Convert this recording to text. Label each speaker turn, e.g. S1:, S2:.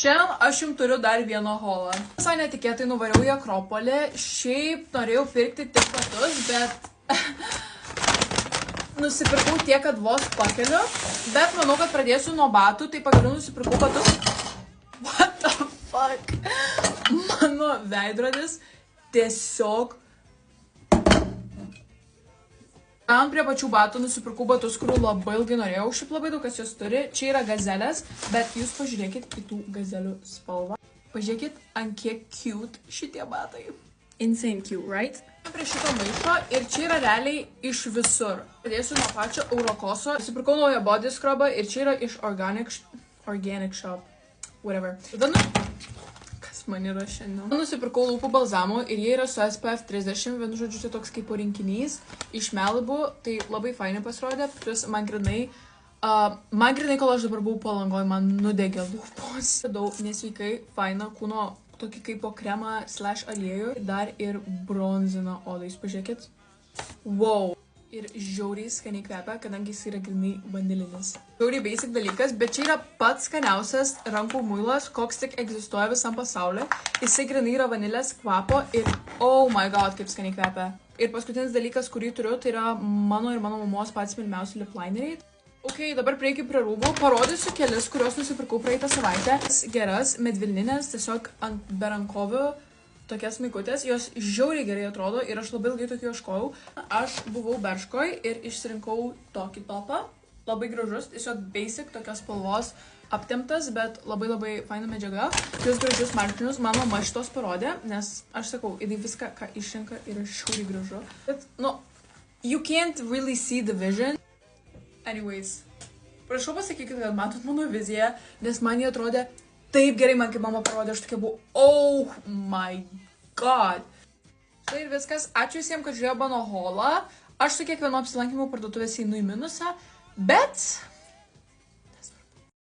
S1: Šiandien aš jums turiu dar vieną haulą. Visai netikėtai nuvariau į Akropolį. Šiaip norėjau pirkti tik batus, bet nusipirkau tiek, kad vos pakeliu. Bet manau, kad pradėsiu nuo batų, tai pagaliau nusipirkau batus. What the fuck? Mano veidrodis tiesiog... Ant prie pačių batų nusipirkau batus, kurių labai ilgai norėjau. Šiaip labai daug kas jos turi. Čia yra gazelės, bet jūs pažiūrėkit į tų gazelių spalvą. Pažiūrėkit, ant kiek cute šitie batai. Insane cute, right? Prie šito maišo ir čia yra realiai iš visur. Pradėsiu nuo pačio Eurokoso. Nusipirkau naują body scrubą ir čia yra iš Organic Shop. Whatever. Tada man yra šiandien. Nusipirkau lūpų balzamų ir jie yra su SPF 30, vienu žodžiu, tai toks kaip rinkinys iš Malibu, tai labai fainai pasirodė, plus man grinai, kol aš dabar buvau Palangoj, man nudegė lūpos. Daug nesveikai faina kūno tokį kaip po kremą / aliejų, dar ir bronzina odą, jūs pažiūrėkit. Wow. Ir žiauriai skaniai kvepia, kadangi jis yra grinai vanilinis. Žiauriai basic dalykas, bet čia yra pats skaniausias rankų muilas, koks tik egzistuoja visam pasauliu. Jisai grinai yra vanilės kvapo ir oh my god, kaip skaniai kvepia. Ir paskutinis dalykas, kurį turiu, tai yra mano ir mano mamos patys mylimiausi lip lineriai. Ok, dabar prieikime prie rūbų. Parodysiu kelis, kuriuos nusipirkau praeitą savaitę. Geras, medvilninės, tiesiog ant berankovių. Tokias maikutės, jos žiauriai gerai atrodo ir aš labai ilgai tokių ieškojau. Aš buvau Berškoj ir išsirinkau tokį topą. Labai gražus, tiesiog basic, tokios spalvos aptemptas, bet labai faina medžiaga. Jūs gražius marškinius, mano mama šitos parodė, nes aš sakau, jinai viską, ką išrenka, yra žiauriai gražu. Bet, you can't really see the vision. Anyways, prašau pasakykite, kad matot mano viziją, nes man jie atrodė taip gerai, man kaip mama parodė, aš tokia buvau, oh my god. Štai ir viskas, ačiū visiems, kad žiūrėjo mano haulą. Aš su kiekvienu apsilankymu parduotuvės einu į minusą, bet